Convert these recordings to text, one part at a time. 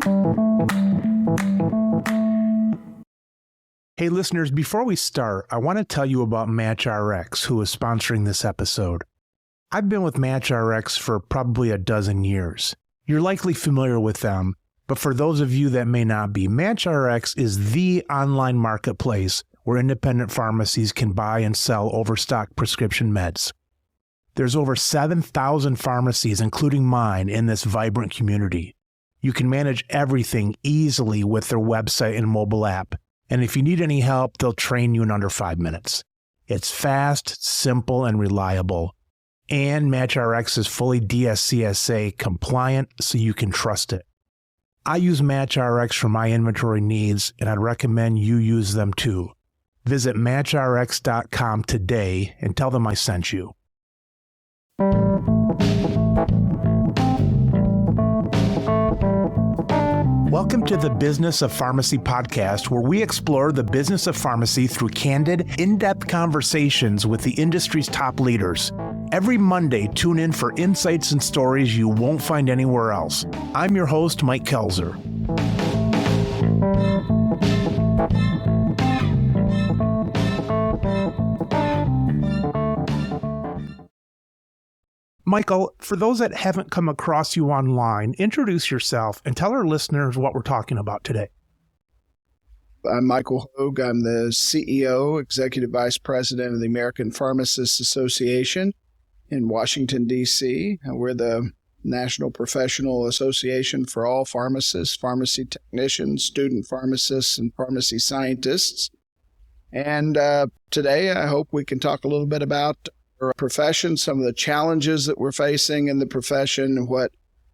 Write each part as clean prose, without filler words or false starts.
Hey listeners, before we start, I want to tell you about MatchRx, who is sponsoring this episode. I've been with MatchRx for probably a dozen years. You're likely familiar with them, but for those of you that may not be, MatchRx is the online marketplace where independent pharmacies can buy and sell overstock prescription meds. There's over 7,000 pharmacies, including mine, in this vibrant community. You can manage everything easily with their website and mobile app. And if you need any help, they'll train you in under 5 minutes. It's fast, simple, and reliable. And MatchRx is fully DSCSA compliant, so you can trust it. I use MatchRx for my inventory needs, and I'd recommend you use them too. Visit MatchRx.com today and tell them I sent you. Welcome to the Business of Pharmacy podcast, where we explore the business of pharmacy through candid, in-depth conversations with the industry's top leaders. Every Monday, tune in for insights and stories you won't find anywhere else. I'm your host, Mike Kelzer. Michael, for those that haven't come across you online, introduce yourself and tell our listeners what we're talking about today. I'm Michael Hogue. I'm the CEO, Executive Vice President of the American Pharmacists Association in Washington, D.C. We're the national professional association for all pharmacists, pharmacy technicians, student pharmacists, and pharmacy scientists. And today, I hope we can talk a little bit about our profession, some of the challenges that we're facing in the profession, what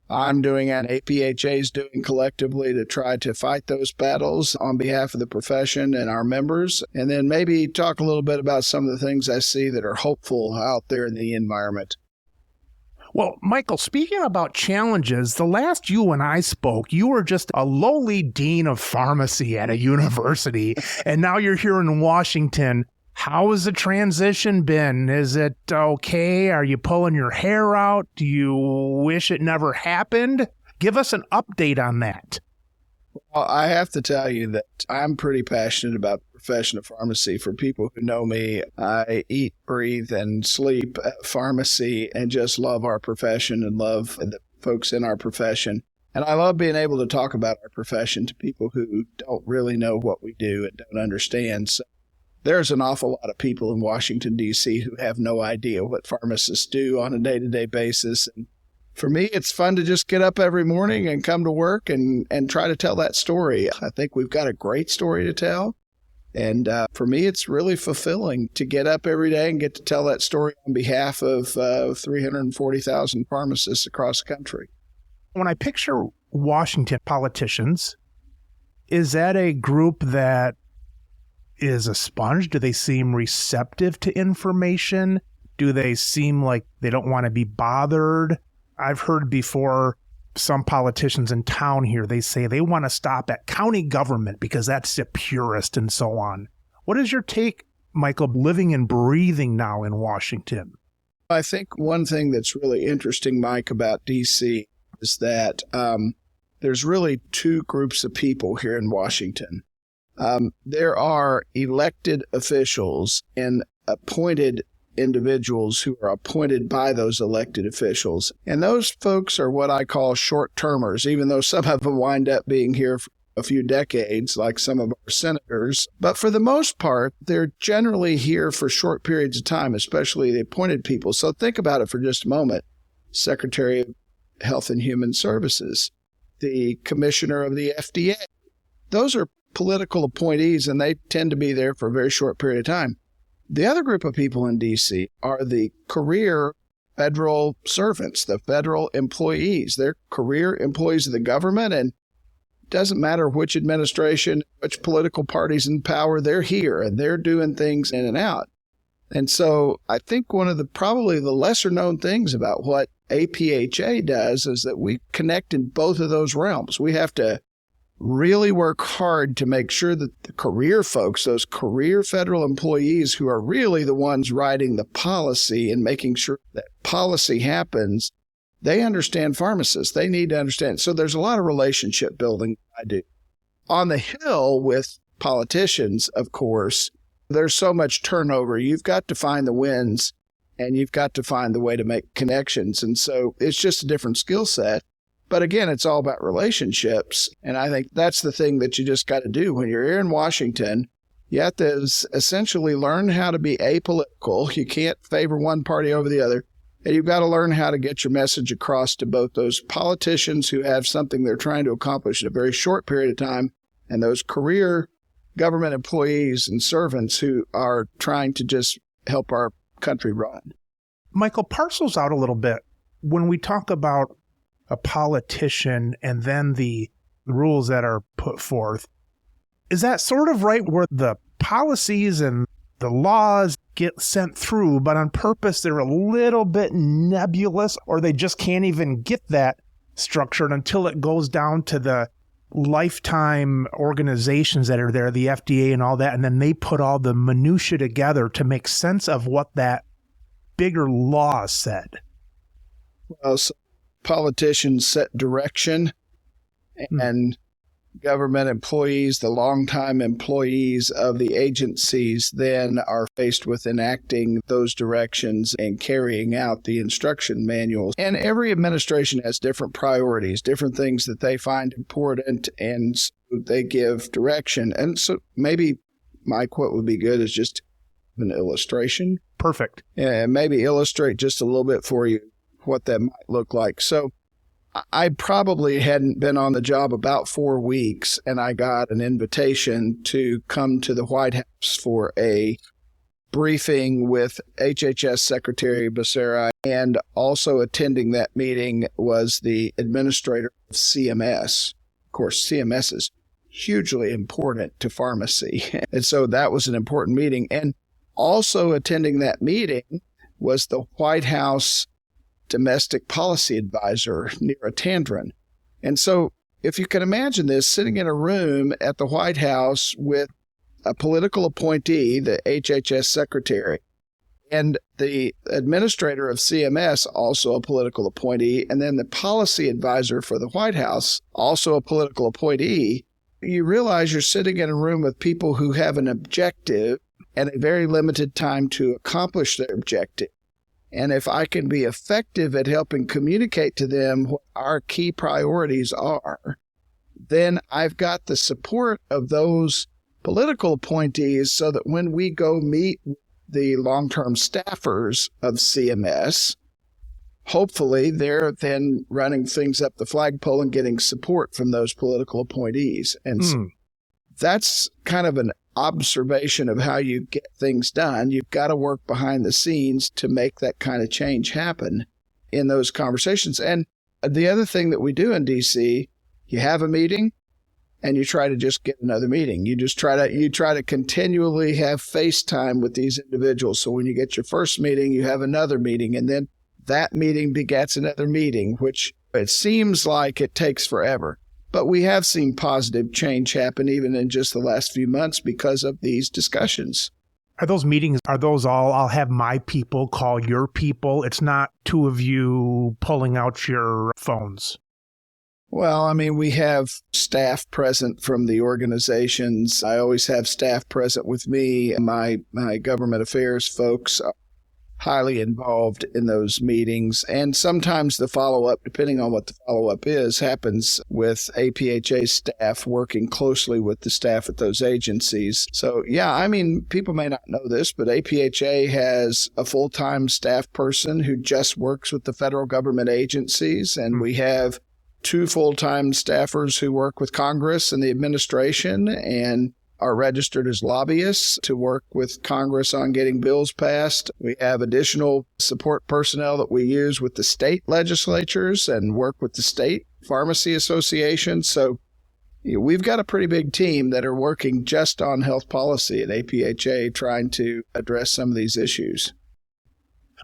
I'm doing and APhA is doing collectively to try to fight those battles on behalf of the profession and our members, and then maybe talk a little bit about some of the things I see that are hopeful out there in the environment. Well, Michael, speaking about challenges, the last you and I spoke, you were just a lowly dean of pharmacy at a university, and now you're here in Washington. How has the transition been? Is it okay? Are you pulling your hair out? Do you wish it never happened? Give us an update on that. Well, I have to tell you that I'm pretty passionate about the profession of pharmacy. For people who know me, I eat, breathe, and sleep pharmacy and just love our profession and love the folks in our profession. And I love being able to talk about our profession to people who don't really know what we do and don't understand. So there's an awful lot of people in Washington, D.C. who have no idea what pharmacists do on a day-to-day basis. And for me, it's fun to just get up every morning and come to work and try to tell that story. I think we've got a great story to tell. And for me, it's really fulfilling to get up every day and get to tell that story on behalf of 340,000 pharmacists across the country. When I picture Washington politicians, is that a group that is a sponge? Do they seem receptive to information? Do they seem like they don't want to be bothered? I've heard before some politicians in town here, they say they want to stop at county government because that's the purest and so on. What is your take, Michael, living and breathing now in Washington? I think one thing that's really interesting, Mike, about D.C. is that there's really two groups of people here in Washington. There are elected officials and appointed individuals who are appointed by those elected officials. And those folks are what I call short-termers, even though some of them wind up being here for a few decades, like some of our senators. But for the most part, they're generally here for short periods of time, especially the appointed people. So think about it for just a moment. Secretary of Health and Human Services, the commissioner of the FDA. Those are political appointees, and they tend to be there for a very short period of time. The other group of people in D.C. are the career federal servants, the federal employees. They're career employees of the government, and it doesn't matter which administration, which political party's in power, they're here, and they're doing things in and out. And so I think one of the probably the lesser known things about what APhA does is that we connect in both of those realms. We have to really work hard to make sure that the career folks, those career federal employees who are really the ones writing the policy and making sure that policy happens, they understand pharmacists. They need to understand. So there's a lot of relationship building I do. On the Hill with politicians, of course, there's so much turnover. You've got to find the wins and you've got to find the way to make connections. And so it's just a different skill set. But again, it's all about relationships. And I think that's the thing that you just got to do when you're here in Washington. You have to essentially learn how to be apolitical. You can't favor one party over the other. And you've got to learn how to get your message across to both those politicians who have something they're trying to accomplish in a very short period of time and those career government employees and servants who are trying to just help our country run. Michael, parcels out a little bit. When we talk about a politician and then the rules that are put forth, is that sort of right where the policies and the laws get sent through, but on purpose they're a little bit nebulous, or they just can't even get that structured until it goes down to the lifetime organizations that are there, the FDA and all that, and then they put all the minutia together to make sense of what that bigger law said? Well, so politicians set direction, and government employees, the longtime employees of the agencies, then are faced with enacting those directions and carrying out the instruction manuals. And every administration has different priorities, different things that they find important, and so they give direction. And so maybe my quote would be good is just an illustration. Perfect. And maybe illustrate just a little bit for you what that might look like. So I probably hadn't been on the job about 4 weeks, and I got an invitation to come to the White House for a briefing with HHS Secretary Becerra, and also attending that meeting was the administrator of CMS. Of course, CMS is hugely important to pharmacy, and so that was an important meeting. And also attending that meeting was the White House Domestic Policy Advisor, Neera Tandon. And so if you can imagine this, sitting in a room at the White House with a political appointee, the HHS Secretary, and the administrator of CMS, also a political appointee, and then the policy advisor for the White House, also a political appointee, you realize you're sitting in a room with people who have an objective and a very limited time to accomplish their objective. And if I can be effective at helping communicate to them what our key priorities are, then I've got the support of those political appointees so that when we go meet the long-term staffers of CMS, hopefully they're then running things up the flagpole and getting support from those political appointees. And so that's kind of an observation of how you get things done. You've got to work behind the scenes to make that kind of change happen in those conversations. And the other thing that we do in D.C., you have a meeting and you try to just get another meeting. You try to continually have FaceTime with these individuals. So when you get your first meeting, you have another meeting, and then that meeting begets another meeting, which it seems like it takes forever. But we have seen positive change happen even in just the last few months because of these discussions. Are those meetings, are those all, I'll have my people call your people? It's not two of you pulling out your phones? Well, I mean, we have staff present from the organizations. I always have staff present with me. My government affairs folks are highly involved in those meetings. And sometimes the follow-up, depending on what the follow-up is, happens with APhA staff working closely with the staff at those agencies. So, yeah, I mean, people may not know this, but APhA has a full-time staff person who just works with the federal government agencies. And we have 2 full-time staffers who work with Congress and the administration and are registered as lobbyists to work with Congress on getting bills passed. We have additional support personnel that we use with the state legislatures and work with the state pharmacy association. So we've got a pretty big team that are working just on health policy at APhA trying to address some of these issues.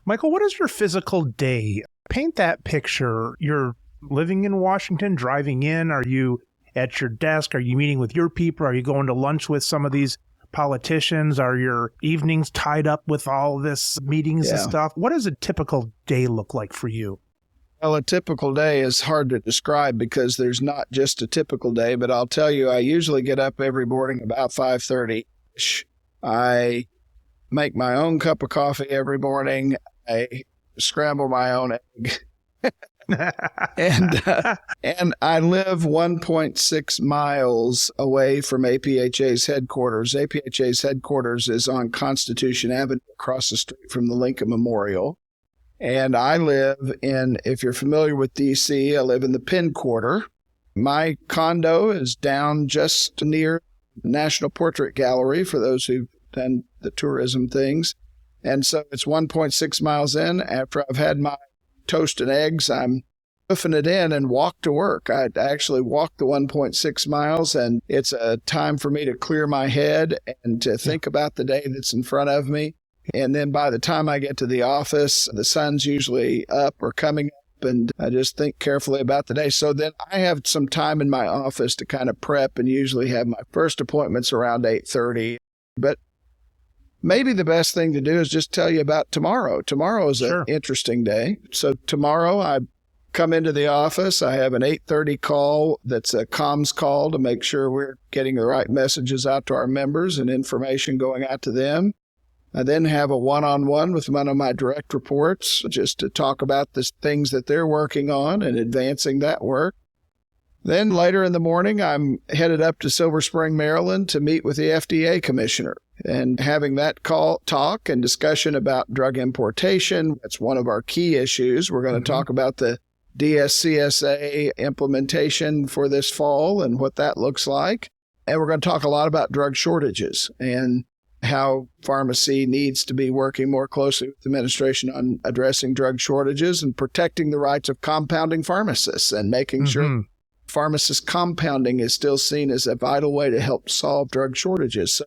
Michael, what is your physical day? Paint that picture. You're living in Washington, driving in. Are you at your desk? Are you meeting with your people? Are you going to lunch with some of these politicians? Are your evenings tied up with all this meetings and stuff? What does a typical day look like for you? Well, a typical day is hard to describe because there's not just a typical day, but I'll tell you, I usually get up every morning about 5:30-ish. I make my own cup of coffee every morning. I scramble my own egg. and I live 1.6 miles away from APHA's headquarters. APHA's headquarters is on Constitution Avenue across the street from the Lincoln Memorial. And I live in, if you're familiar with D.C., I live in the Penn Quarter. My condo is down just near National Portrait Gallery for those who've done the tourism things. And so it's 1.6 miles in. After I've had my toast and eggs, I'm hoofing it in and walk to work. I actually walk the 1.6 miles, and it's a time for me to clear my head and to think about the day that's in front of me. And then by the time I get to the office, the sun's usually up or coming up, and I just think carefully about the day. So then I have some time in my office to kind of prep and usually have my first appointments around 8:30. But maybe the best thing to do is just tell you about tomorrow. Tomorrow is an interesting day. So tomorrow I come into the office. I have an 8:30 call that's a comms call to make sure we're getting the right messages out to our members and information going out to them. I then have a one-on-one with one of my direct reports just to talk about the things that they're working on and advancing that work. Then later in the morning, I'm headed up to Silver Spring, Maryland to meet with the FDA commissioner and having that talk and discussion about drug importation. That's one of our key issues. We're going to talk about the DSCSA implementation for this fall and what that looks like. And we're going to talk a lot about drug shortages and how pharmacy needs to be working more closely with the administration on addressing drug shortages and protecting the rights of compounding pharmacists and making sure pharmacist compounding is still seen as a vital way to help solve drug shortages. So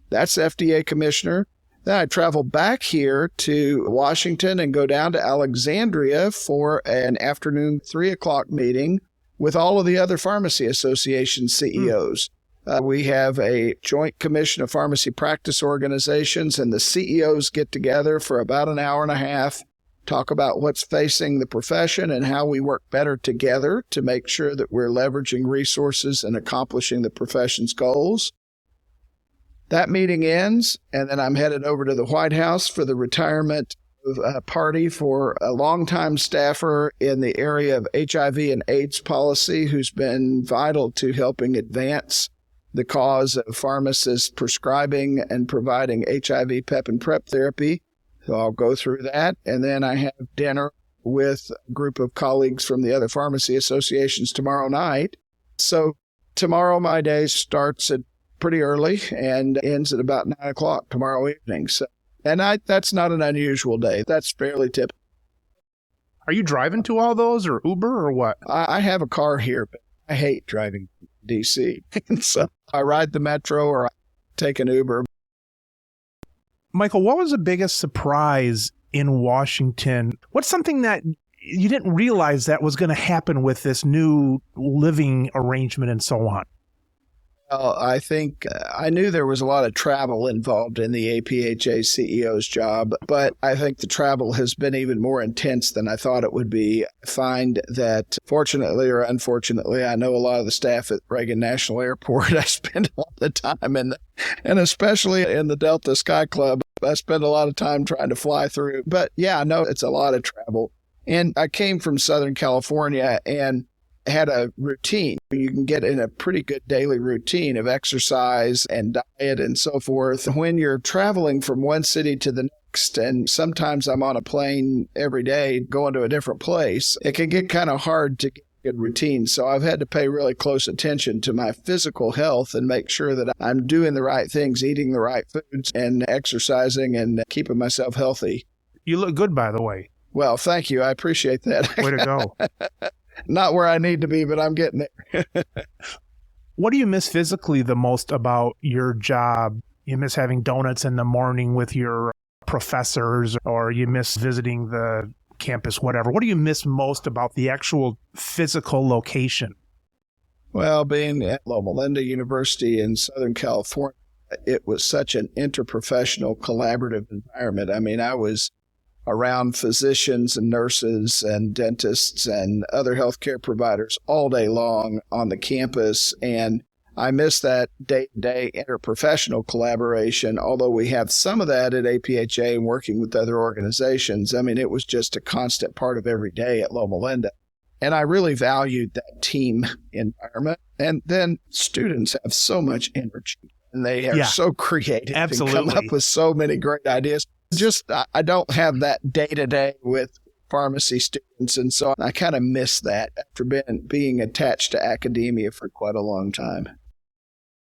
that's FDA commissioner. Then I travel back here to Washington and go down to Alexandria for an afternoon 3:00 meeting with all of the other pharmacy association CEOs. We have a joint commission of pharmacy practice organizations, and the CEOs get together for about an hour and a half, talk about what's facing the profession and how we work better together to make sure that we're leveraging resources and accomplishing the profession's goals. That meeting ends, and then I'm headed over to the White House for the retirement party for a longtime staffer in the area of HIV and AIDS policy who's been vital to helping advance the cause of pharmacists prescribing and providing HIV PEP and PrEP therapy. So I'll go through that. And then I have dinner with a group of colleagues from the other pharmacy associations tomorrow night. So tomorrow my day starts at pretty early and ends at about 9 o'clock tomorrow evening. So, and that's not an unusual day. That's fairly typical. Are you driving to all those or Uber or what? I have a car here, but I hate driving to D.C. So I ride the metro or I take an Uber. Michael, what was the biggest surprise in Washington? What's something that you didn't realize that was going to happen with this new living arrangement and so on? Well, I think I knew there was a lot of travel involved in the APHA CEO's job, but I think the travel has been even more intense than I thought it would be. I find that fortunately or unfortunately, I know a lot of the staff at Reagan National Airport. I spend a lot of time and especially in the Delta Sky Club, I spend a lot of time trying to fly through. But yeah, I know it's a lot of travel. And I came from Southern California and had a routine. You can get in a pretty good daily routine of exercise and diet and so forth. When you're traveling from one city to the next, and sometimes I'm on a plane every day going to a different place, it can get kind of hard to get a good routine. So I've had to pay really close attention to my physical health and make sure that I'm doing the right things, eating the right foods and exercising and keeping myself healthy. You look good, by the way. Well, thank you. I appreciate that. Way to go. Not where I need to be, but I'm getting there. What do you miss physically the most about your job? You miss having donuts in the morning with your professors, or you miss visiting the campus, whatever. What do you miss most about the actual physical location? Well, being at Loma Linda University in Southern California, it was such an interprofessional, collaborative environment. I mean, I was around physicians and nurses and dentists and other healthcare providers all day long on the campus. And I miss that day-to-day interprofessional collaboration, although we have some of that at APhA and working with other organizations. I mean, it was just a constant part of every day at Loma Linda. And I really valued that team environment. And then students have so much energy and they are so creative and come up with so many great ideas. Just, I don't have that day-to-day with pharmacy students. And so I kind of miss that after being attached to academia for quite a long time.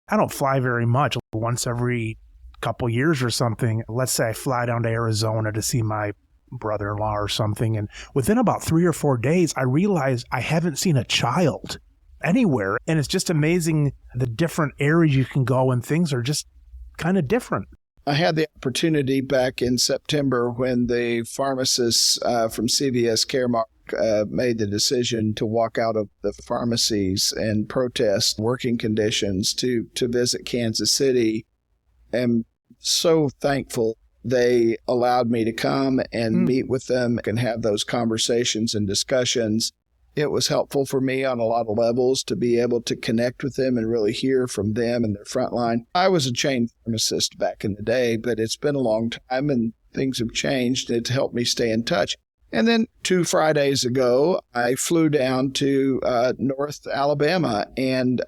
I don't fly very much. Once every couple years or something, let's say I fly down to Arizona to see my brother-in-law or something. And within about 3 or 4 days, I realize I haven't seen a child anywhere. And it's just amazing the different areas you can go and things are just kind of different. I had the opportunity back in September when the pharmacists from CVS Caremark made the decision to walk out of the pharmacies and protest working conditions to visit Kansas City. I'm so thankful they allowed me to come and meet with them and have those conversations and discussions. It was helpful for me on a lot of levels to be able to connect with them and really hear from them and their front line. I was a chain pharmacist back in the day, but it's been a long time and things have changed. It's helped me stay in touch. And then 2 Fridays ago, I flew down to North Alabama and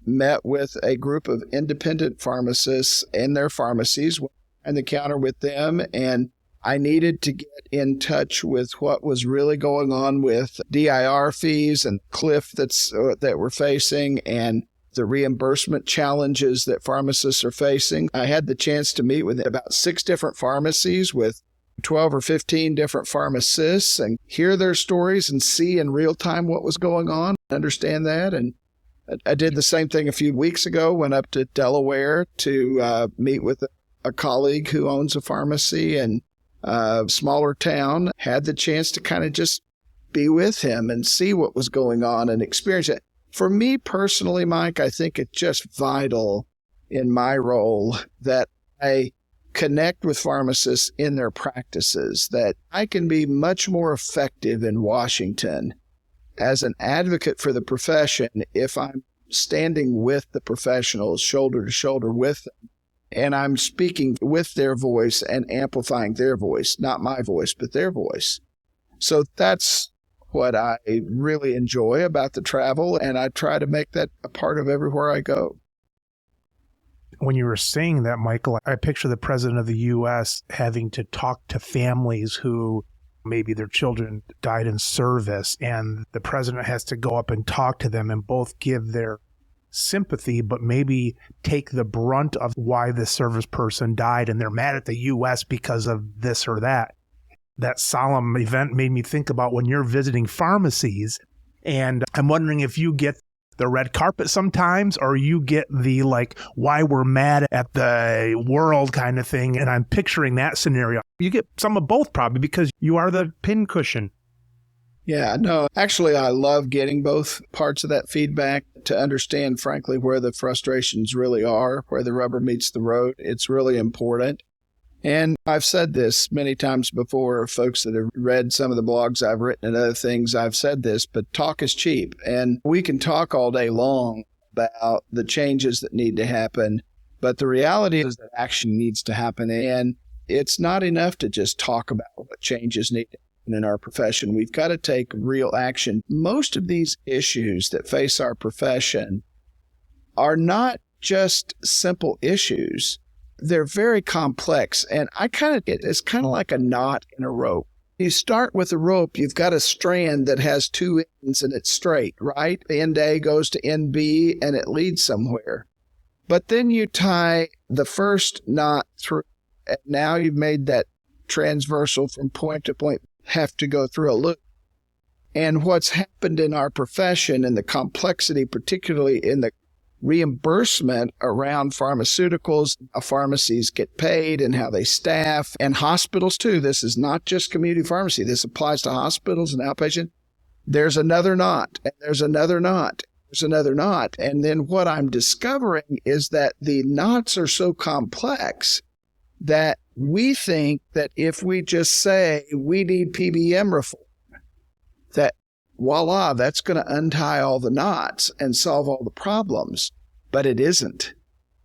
met with a group of independent pharmacists in their pharmacies and the counter with them. And I needed to get in touch with what was really going on with DIR fees and cliff that we're facing and the reimbursement challenges that pharmacists are facing. I had the chance to meet with about 6 different pharmacies with 12 or 15 different pharmacists and hear their stories and see in real time what was going on, understand that. And I did the same thing a few weeks ago, went up to Delaware to meet with a colleague who owns a pharmacy in a smaller town, had the chance to kind of just be with him and see what was going on and experience it. For me personally, Mike, I think it's just vital in my role that I connect with pharmacists in their practices, that I can be much more effective in Washington as an advocate for the profession if I'm standing with the professionals shoulder to shoulder with them. And I'm speaking with their voice and amplifying their voice, not my voice, but their voice. So that's what I really enjoy about the travel, and I try to make that a part of everywhere I go. When you were saying that, Michael, I picture the president of the U.S. having to talk to families who maybe their children died in service, and the president has to go up and talk to them and both give their sympathy, but maybe take the brunt of why the service person died, and they're mad at the U.S. because of this or that. That solemn event made me think about when you're visiting pharmacies, and I'm wondering if you get the red carpet sometimes, or you get the why we're mad at the world kind of thing. And I'm picturing that scenario. You get some of both probably because you are the pincushion. Yeah, no, actually, I love getting both parts of that feedback to understand, frankly, where the frustrations really are, where the rubber meets the road. It's really important. And I've said this many times before, folks that have read some of the blogs I've written and other things, I've said this, but talk is cheap. And we can talk all day long about the changes that need to happen, but the reality is that action needs to happen. And it's not enough to just talk about what changes need to happen in our profession. We've got to take real action. Most of these issues that face our profession are not just simple issues. They're very complex, and it's kind of like a knot in a rope. You start with a rope, you've got a strand that has 2 ends and it's straight, right? End A goes to end B and it leads somewhere. But then you tie the first knot through, and now you've made that transversal from point to point, have to go through a loop. And what's happened in our profession and the complexity, particularly in the reimbursement around pharmaceuticals, how pharmacies get paid and how they staff, and hospitals too. This is not just community pharmacy. This applies to hospitals and outpatient. There's another knot, and there's another knot. There's another knot. And then what I'm discovering is that the knots are so complex that we think that if we just say we need PBM reform, that voila, that's going to untie all the knots and solve all the problems. But it isn't.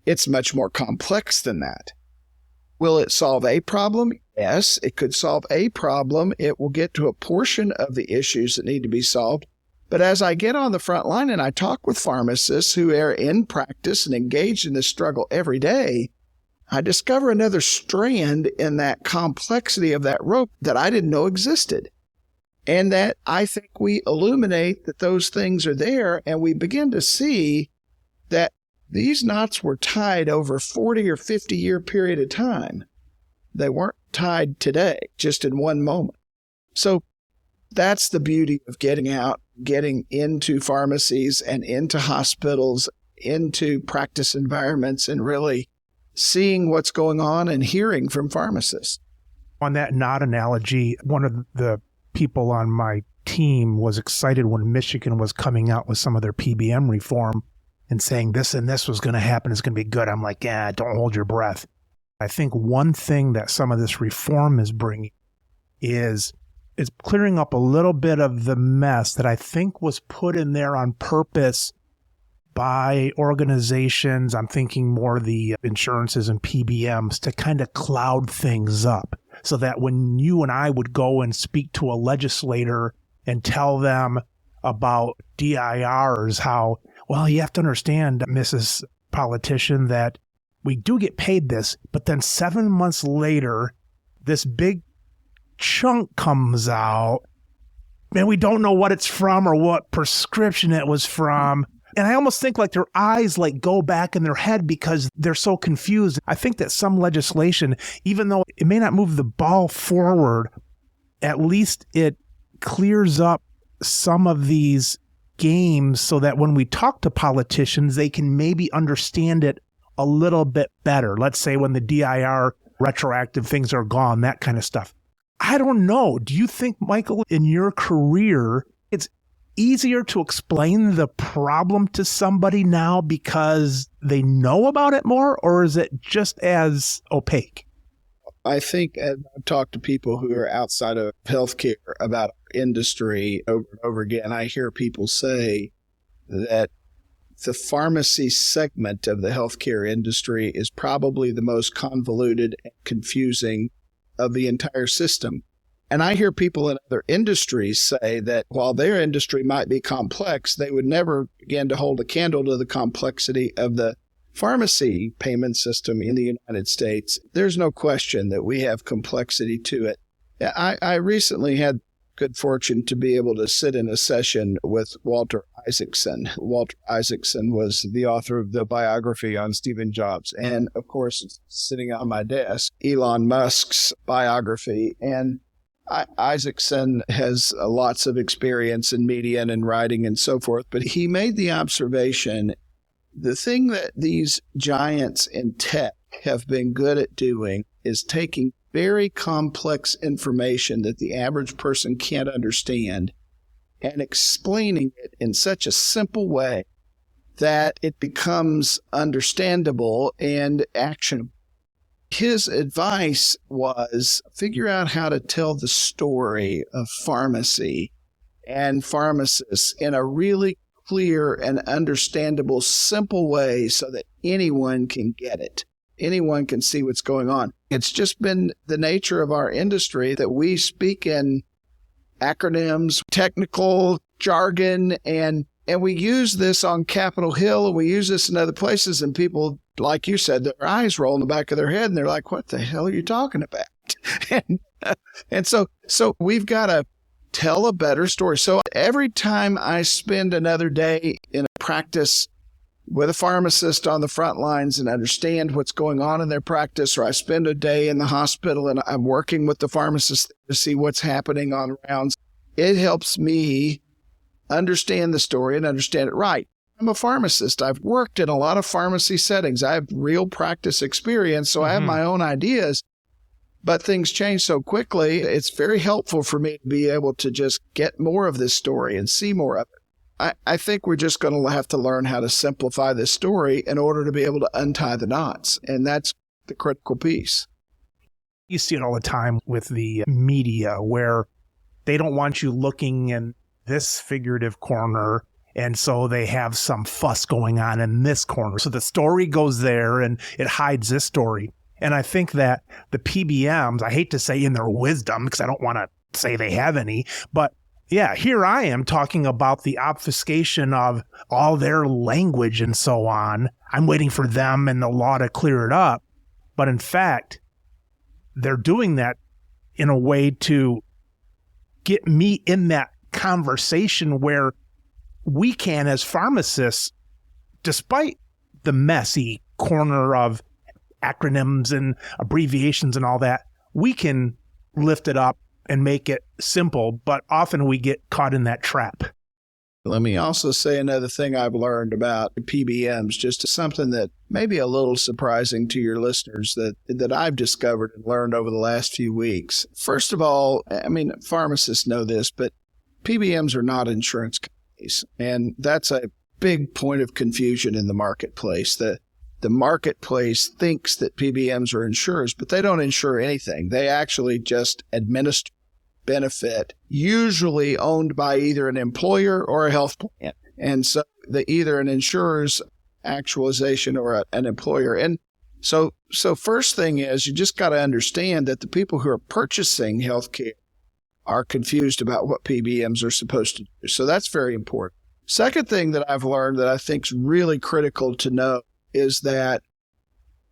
It's much more complex than that. Will it solve a problem? Yes, it could solve a problem. It will get to a portion of the issues that need to be solved. But as I get on the front line and I talk with pharmacists who are in practice and engaged in this struggle every day, I discover another strand in that complexity of that rope that I didn't know existed. And that I think we illuminate that those things are there, and we begin to see that these knots were tied over a 40 or 50 year period of time. They weren't tied today, just in one moment. So that's the beauty of getting out, getting into pharmacies and into hospitals, into practice environments, and really seeing what's going on and hearing from pharmacists. On that knot analogy, one of the people on my team was excited when Michigan was coming out with some of their PBM reform and saying this and this was going to happen, it's going to be good. I'm like, don't hold your breath. I think one thing that some of this reform is bringing is it's clearing up a little bit of the mess that I think was put in there on purpose by organizations. I'm thinking more the insurances and PBMs to kind of cloud things up so that when you and I would go and speak to a legislator and tell them about DIRs, how, well, you have to understand, Mrs. Politician, that we do get paid this, but then 7 months later, this big chunk comes out and we don't know what it's from or what prescription it was from. And I almost think like their eyes like go back in their head because they're so confused. I think that some legislation, even though it may not move the ball forward, at least it clears up some of these games so that when we talk to politicians, they can maybe understand it a little bit better. Let's say when the DIR retroactive things are gone, that kind of stuff. I don't know. Do you think, Michael, in your career, it's easier to explain the problem to somebody now because they know about it more, or is it just as opaque? I think I've talked to people who are outside of healthcare about our industry over and over again. I hear people say that the pharmacy segment of the healthcare industry is probably the most convoluted and confusing of the entire system. And I hear people in other industries say that while their industry might be complex, they would never begin to hold a candle to the complexity of the pharmacy payment system in the United States. There's no question that we have complexity to it. I recently had good fortune to be able to sit in a session with Walter Isaacson. Walter Isaacson was the author of the biography on Stephen Jobs. And of course, sitting on my desk, Elon Musk's biography. And Isaacson has lots of experience in media and in writing and so forth, but he made the observation, the thing that these giants in tech have been good at doing is taking very complex information that the average person can't understand and explaining it in such a simple way that it becomes understandable and actionable. His advice was figure out how to tell the story of pharmacy and pharmacists in a really clear and understandable, simple way so that anyone can get it. Anyone can see what's going on. It's just been the nature of our industry that we speak in acronyms, technical jargon, and we use this on Capitol Hill, and we use this in other places, and people, like you said, their eyes roll in the back of their head, and they're like, what the hell are you talking about? and so we've got to tell a better story. So every time I spend another day in a practice with a pharmacist on the front lines and understand what's going on in their practice, or I spend a day in the hospital and I'm working with the pharmacist to see what's happening on rounds, it helps me understand the story and understand it right. I'm a pharmacist. I've worked in a lot of pharmacy settings. I have real practice experience, so I have my own ideas, but things change so quickly. It's very helpful for me to be able to just get more of this story and see more of it. I think we're just going to have to learn how to simplify this story in order to be able to untie the knots, and that's the critical piece. You see it all the time with the media where they don't want you looking in this figurative corner, and so they have some fuss going on in this corner. So the story goes there and it hides this story. And I think that the PBMs, I hate to say in their wisdom, because I don't want to say they have any, but yeah, here I am talking about the obfuscation of all their language and so on. I'm waiting for them and the law to clear it up. But in fact, they're doing that in a way to get me in that conversation where we can, as pharmacists, despite the messy corner of acronyms and abbreviations and all that, we can lift it up and make it simple, but often we get caught in that trap. Let me also say another thing I've learned about PBMs, just something that may be a little surprising to your listeners that I've discovered and learned over the last few weeks. First of all, I mean, pharmacists know this, but PBMs are not insurance companies, and that's a big point of confusion in the marketplace. The marketplace thinks that PBMs are insurers, but they don't insure anything. They actually just administer benefit, usually owned by either an employer or a health plan. And so either an insurer's actualization or an employer. And so first thing is you just got to understand that the people who are purchasing healthcare are confused about what PBMs are supposed to do. So that's very important. Second thing that I've learned that I think is really critical to know is that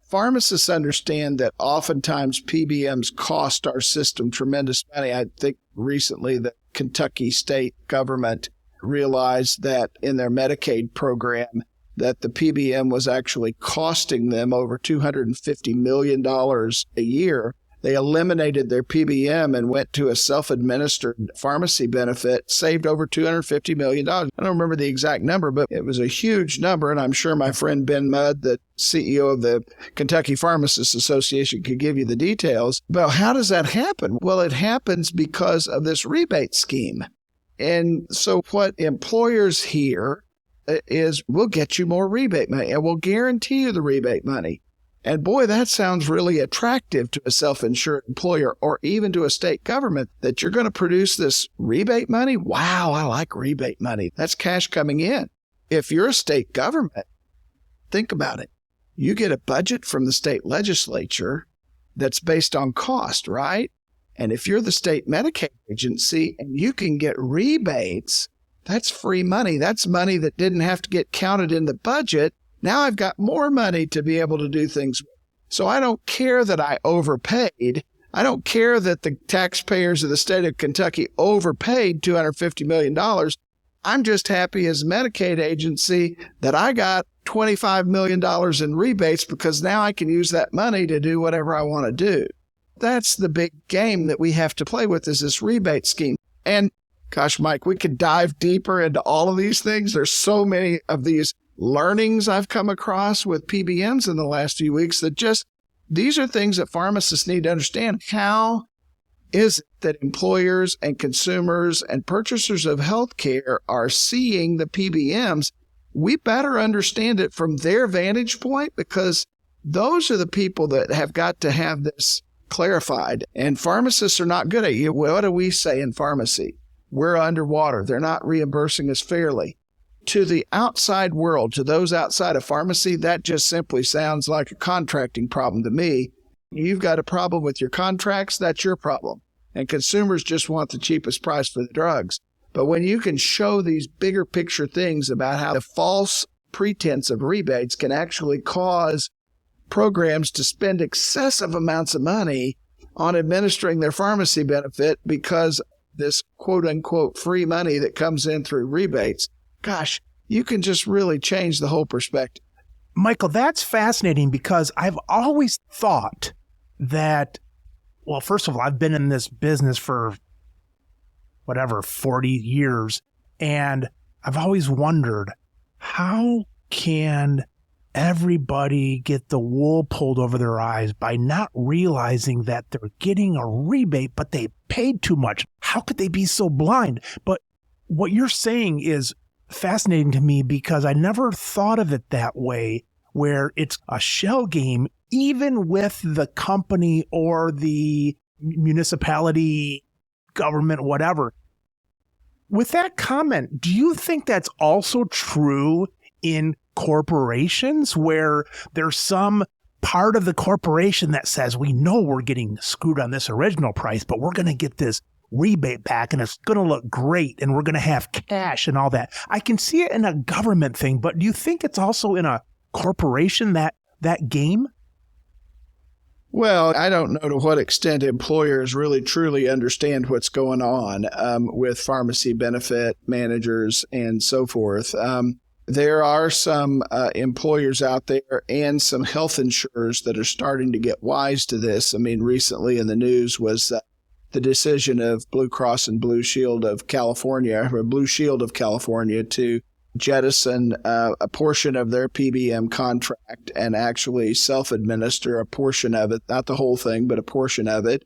pharmacists understand that oftentimes PBMs cost our system tremendous money. I think recently the Kentucky state government realized that in their Medicaid program that the PBM was actually costing them over $250 million a year. They eliminated their PBM and went to a self-administered pharmacy benefit, saved over $250 million. I don't remember the exact number, but it was a huge number. And I'm sure my friend Ben Mudd, the CEO of the Kentucky Pharmacists Association, could give you the details. But how does that happen? Well, it happens because of this rebate scheme. And so what employers hear is, we'll get you more rebate money and we'll guarantee you the rebate money. And boy, that sounds really attractive to a self-insured employer or even to a state government, that you're going to produce this rebate money. Wow, I like rebate money. That's cash coming in. If you're a state government, think about it. You get a budget from the state legislature that's based on cost, right? And if you're the state Medicaid agency and you can get rebates, that's free money. That's money that didn't have to get counted in the budget. Now I've got more money to be able to do things with. So I don't care that I overpaid. I don't care that the taxpayers of the state of Kentucky overpaid $250 million. I'm just happy as a Medicaid agency that I got $25 million in rebates because now I can use that money to do whatever I want to do. That's the big game that we have to play with, is this rebate scheme. And gosh, Mike, we could dive deeper into all of these things. There's so many of these learnings I've come across with PBMs in the last few weeks that just, these are things that pharmacists need to understand. How is it that employers and consumers and purchasers of healthcare are seeing the PBMs? We better understand it from their vantage point, because those are the people that have got to have this clarified. And pharmacists are not good at it. What do we say in pharmacy? We're underwater. They're not reimbursing us fairly. To the outside world, to those outside of pharmacy, that just simply sounds like a contracting problem to me. You've got a problem with your contracts, that's your problem. And consumers just want the cheapest price for the drugs. But when you can show these bigger picture things about how the false pretense of rebates can actually cause programs to spend excessive amounts of money on administering their pharmacy benefit because this quote-unquote free money that comes in through rebates, gosh, you can just really change the whole perspective. Michael, that's fascinating, because I've always thought that, well, first of all, I've been in this business for 40 years, and I've always wondered, how can everybody get the wool pulled over their eyes by not realizing that they're getting a rebate, but they paid too much? How could they be so blind? But what you're saying is fascinating to me, because I never thought of it that way. where it's a shell game, even with the company or the municipality, government, whatever. With that comment, do you think that's also true in corporations where there's some part of the corporation that says, we know we're getting screwed on this original price, but we're going to get this rebate back and it's going to look great and we're going to have cash and all that? I can see it in a government thing, but do you think it's also in a corporation, that game? Well, I don't know to what extent employers really truly understand what's going on with pharmacy benefit managers and so forth. There are some employers out there and some health insurers that are starting to get wise to this. I mean, recently in the news was the decision of Blue Cross and Blue Shield of California, or Blue Shield of California, to jettison a portion of their PBM contract and actually self-administer a portion of it, not the whole thing, but a portion of it.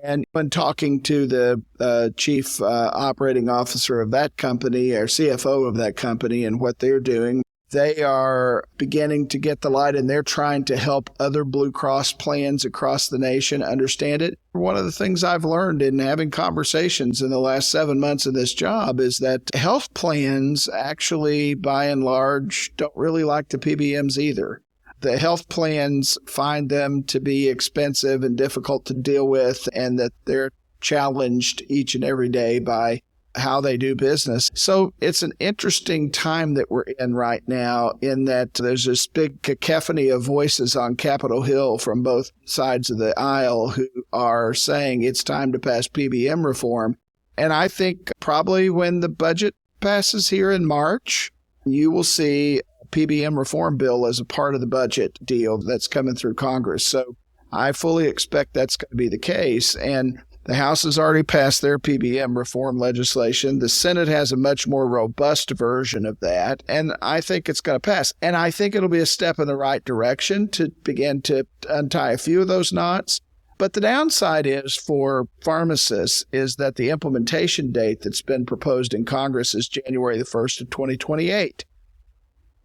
And when talking to the chief operating officer of that company, or CFO of that company, and what they're doing, they are beginning to get the light, and they're trying to help other Blue Cross plans across the nation understand it. One of the things I've learned in having conversations in the last 7 months of this job is that health plans actually, by and large, don't really like the PBMs either. The health plans find them to be expensive and difficult to deal with, and that they're challenged each and every day by how they do business. So it's an interesting time that we're in right now, in that there's this big cacophony of voices on Capitol Hill from both sides of the aisle who are saying it's time to pass PBM reform. And I think probably when the budget passes here in March, you will see a PBM reform bill as a part of the budget deal that's coming through Congress. So I fully expect that's going to be the case. And the House has already passed their PBM reform legislation. The Senate has a much more robust version of that, and I think it's going to pass. And I think it'll be a step in the right direction to begin to untie a few of those knots. But the downside is for pharmacists is that the implementation date that's been proposed in Congress is January the 1st of 2028.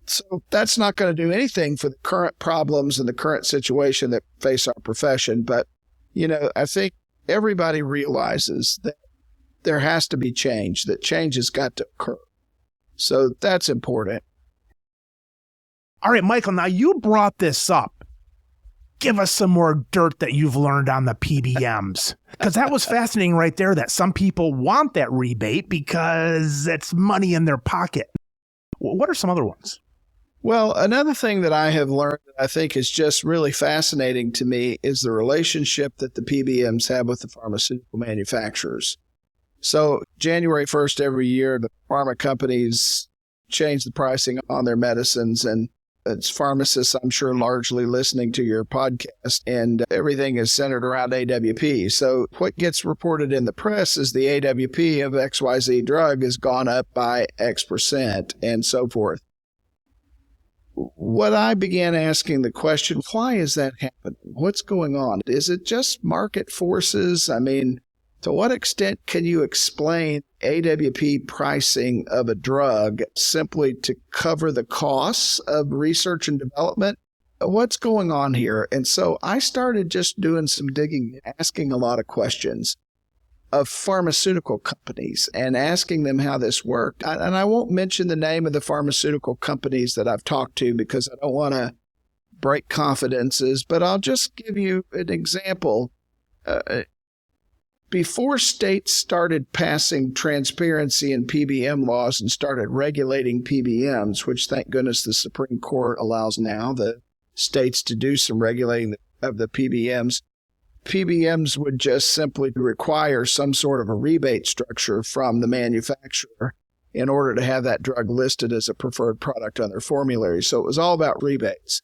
So that's not going to do anything for the current problems and the current situation that face our profession. But, I think everybody realizes that there has to be change, that change has got to occur. So that's important. All right, Michael, now you brought this up. Give us some more dirt that you've learned on the PBMs. Because that was fascinating right there, that some people want that rebate because it's money in their pocket. What are some other ones? Well, another thing that I have learned that I think is just really fascinating to me is the relationship that the PBMs have with the pharmaceutical manufacturers. So January 1st every year, the pharma companies change the pricing on their medicines, and it's pharmacists, I'm sure, largely listening to your podcast, and everything is centered around AWP. So what gets reported in the press is the AWP of XYZ drug has gone up by X percent and so forth. What I began asking the question, why is that happening? What's going on? Is it just market forces? I mean, to what extent can you explain AWP pricing of a drug simply to cover the costs of research and development? What's going on here? And so I started just doing some digging, asking a lot of questions of pharmaceutical companies and asking them how this worked. And I won't mention the name of the pharmaceutical companies that I've talked to because I don't want to break confidences, but I'll just give you an example. Before states started passing transparency and PBM laws and started regulating PBMs, which thank goodness the Supreme Court allows now the states to do some regulating of the PBMs, PBMs would just simply require some sort of a rebate structure from the manufacturer in order to have that drug listed as a preferred product on their formulary. So it was all about rebates.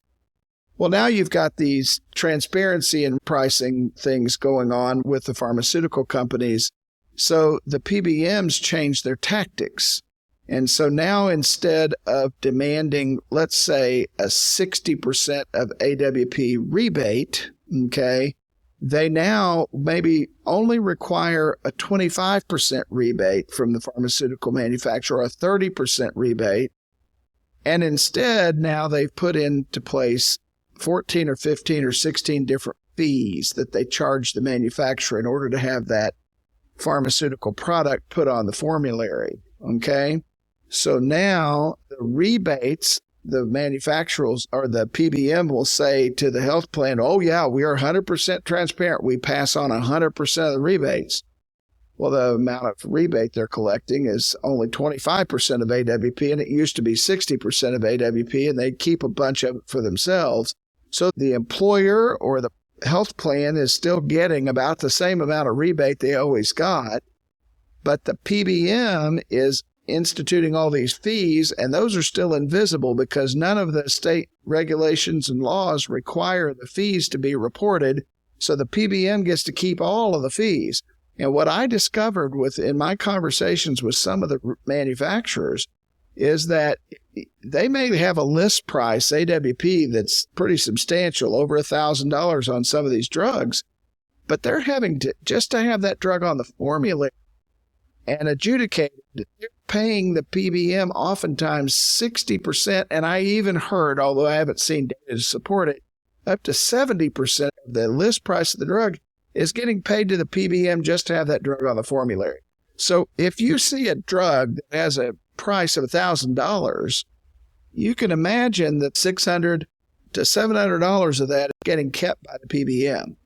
Well, now you've got these transparency and pricing things going on with the pharmaceutical companies. So the PBMs changed their tactics. And so now instead of demanding, let's say, a 60% of AWP rebate, they now maybe only require a 25% rebate from the pharmaceutical manufacturer, a 30% rebate. And instead, now they've put into place 14 or 15 or 16 different fees that they charge the manufacturer in order to have that pharmaceutical product put on the formulary. Okay? So now the rebates, the manufacturers or the PBM will say to the health plan, oh, yeah, we are 100% transparent. We pass on 100% of the rebates. Well, the amount of rebate they're collecting is only 25% of AWP, and it used to be 60% of AWP, and they keep a bunch of it for themselves. So the employer or the health plan is still getting about the same amount of rebate they always got, but the PBM is instituting all these fees, and those are still invisible because none of the state regulations and laws require the fees to be reported, so the PBM gets to keep all of the fees. And what I discovered in my conversations with some of the manufacturers is that they may have a list price, AWP, that's pretty substantial, over $1,000 on some of these drugs, but they're having to, just to have that drug on the formulary and adjudicated, they're paying the PBM oftentimes 60%, and I even heard, although I haven't seen data to support it, up to 70% of the list price of the drug is getting paid to the PBM just to have that drug on the formulary. So if you see a drug that has a price of $1,000, you can imagine that $600 to $700 of that is getting kept by the PBM.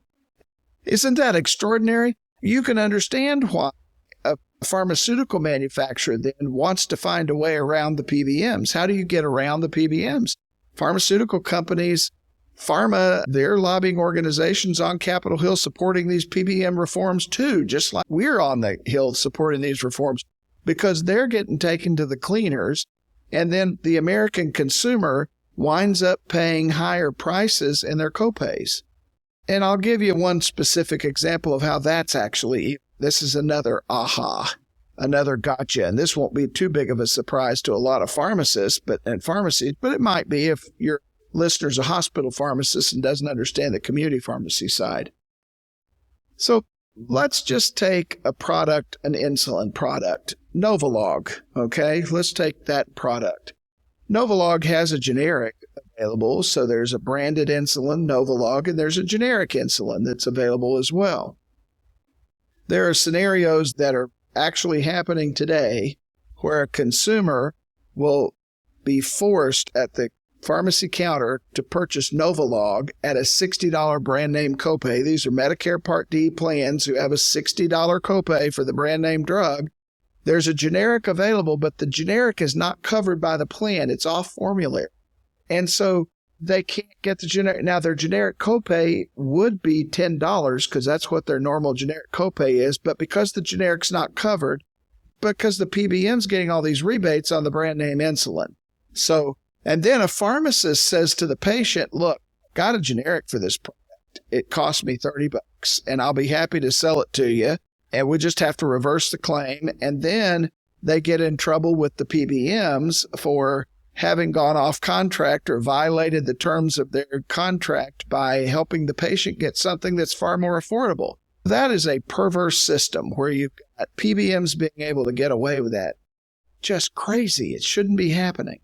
Isn't that extraordinary? You can understand why a pharmaceutical manufacturer then wants to find a way around the PBMs. How do you get around the PBMs? Pharmaceutical companies, pharma, their lobbying organizations on Capitol Hill supporting these PBM reforms too, just like we're on the Hill supporting these reforms, because they're getting taken to the cleaners, and then the American consumer winds up paying higher prices in their copays. And I'll give you one specific example of how that's actually, this is another aha, another gotcha, and this won't be too big of a surprise to a lot of pharmacists and pharmacies, but it might be if you're listener's a hospital pharmacist and doesn't understand the community pharmacy side. So let's just take a product, an insulin product, Novolog, okay? Let's take that product. Novolog has a generic available, so there's a branded insulin, Novolog, and there's a generic insulin that's available as well. There are scenarios that are actually happening today where a consumer will be forced at the pharmacy counter to purchase Novolog at a $60 brand name copay. These are Medicare Part D plans who have a $60 copay for the brand name drug. There's a generic available, but the generic is not covered by the plan. It's off formulary. And so they can't get the generic. Now, their generic copay would be $10 because that's what their normal generic copay is. But because the generic's not covered, because the PBM's getting all these rebates on the brand name insulin. So, and then a pharmacist says to the patient, look, got a generic for this product. It cost me $30 and I'll be happy to sell it to you. And we just have to reverse the claim. And then they get in trouble with the PBMs for having gone off contract or violated the terms of their contract by helping the patient get something that's far more affordable. That is a perverse system where you've got PBMs being able to get away with that. Just crazy. It shouldn't be happening.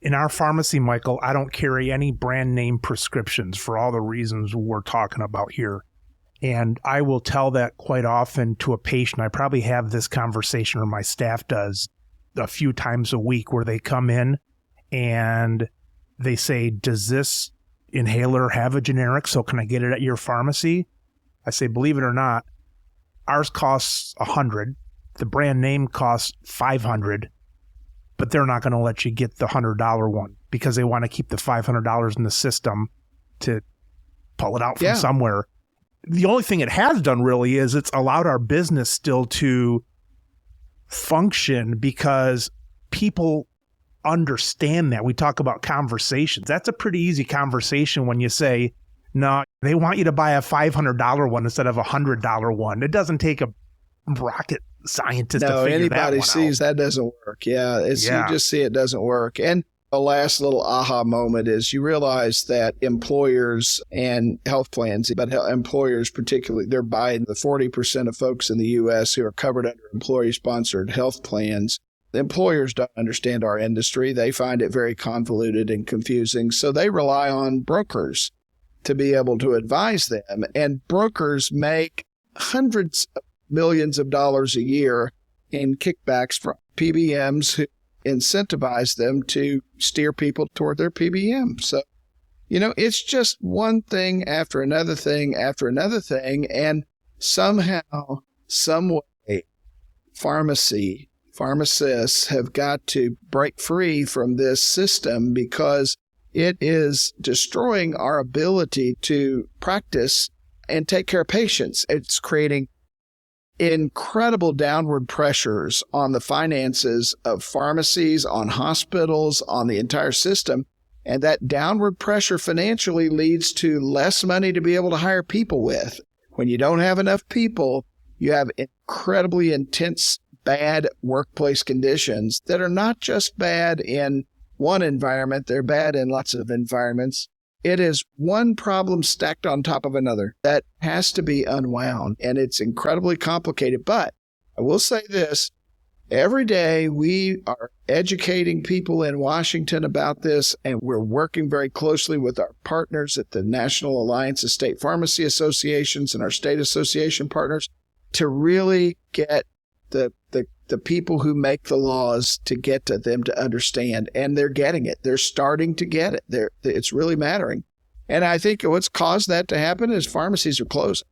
In our pharmacy, Michael, I don't carry any brand name prescriptions for all the reasons we're talking about here. And I will tell that quite often to a patient. I probably have this conversation, or my staff does, a few times a week, where they come in and they say, does this inhaler have a generic? So can I get it at your pharmacy? I say, believe it or not, ours costs $100. The brand name costs $500. But they're not going to let you get the $100 one because they want to keep the $500 in the system to pull it out from somewhere. The only thing it has done really is it's allowed our business still to function because people understand that. We talk about conversations. That's a pretty easy conversation when you say, no, they want you to buy a $500 one instead of a $100 one. It doesn't take a rocket scientist to figure that one out. No, anybody sees that doesn't work. You just see it doesn't work. And the last little aha moment is you realize that employers and health plans, but employers particularly, they're buying the 40% of folks in the U.S. who are covered under employee-sponsored health plans. The employers don't understand our industry. They find it very convoluted and confusing. So they rely on brokers to be able to advise them. And brokers make hundreds of millions of dollars a year in kickbacks from PBMs who incentivize them to steer people toward their PBM. So, it's just one thing after another thing after another thing. And somehow, some way, pharmacists have got to break free from this system because it is destroying our ability to practice and take care of patients. It's creating incredible downward pressures on the finances of pharmacies, on hospitals, on the entire system. And that downward pressure financially leads to less money to be able to hire people with. When you don't have enough people, you have incredibly intense, bad workplace conditions that are not just bad in one environment, they're bad in lots of environments. It is one problem stacked on top of another that has to be unwound, and it's incredibly complicated. But I will say this, every day we are educating people in Washington about this, and we're working very closely with our partners at the National Alliance of State Pharmacy Associations and our state association partners to really get the people who make the laws to get to them to understand. And they're getting it. They're starting to get it. It's really mattering. And I think what's caused that to happen is pharmacies are closing.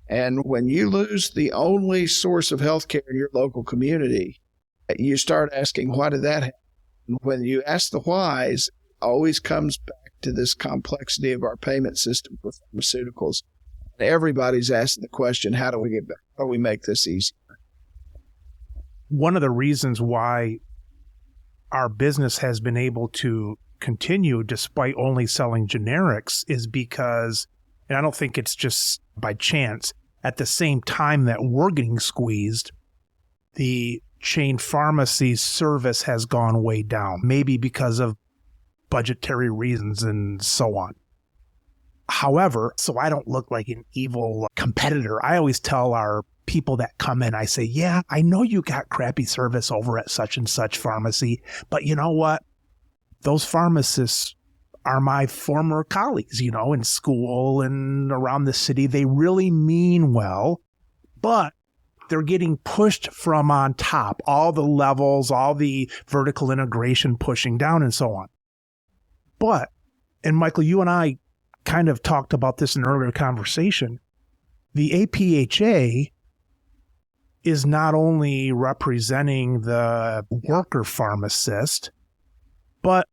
And when you lose the only source of healthcare in your local community, you start asking, why did that happen? When you ask the whys, it always comes back to this complexity of our payment system for pharmaceuticals. And everybody's asking the question, how do we get back? How do we make this easy? One of the reasons why our business has been able to continue despite only selling generics is because, and I don't think it's just by chance, at the same time that we're getting squeezed, the chain pharmacy service has gone way down, maybe because of budgetary reasons and so on. However, so I don't look like an evil competitor, I always tell our people that come in, I say, yeah, I know you got crappy service over at such and such pharmacy, but you know what? Those pharmacists are my former colleagues, in school and around the city. They really mean well, but they're getting pushed from on top, all the levels, all the vertical integration pushing down and so on. But, and Michael, you and I kind of talked about this in an earlier conversation, the APhA is not only representing the worker pharmacist, but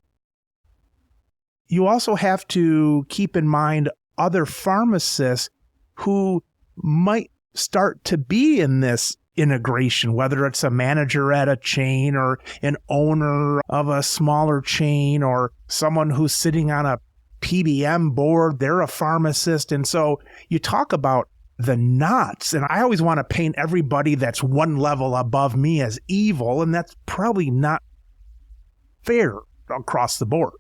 you also have to keep in mind other pharmacists who might start to be in this integration, whether it's a manager at a chain or an owner of a smaller chain or someone who's sitting on a PBM board, they're a pharmacist. And so you talk about the knots, and I always want to paint everybody that's one level above me as evil, and that's probably not fair across the board.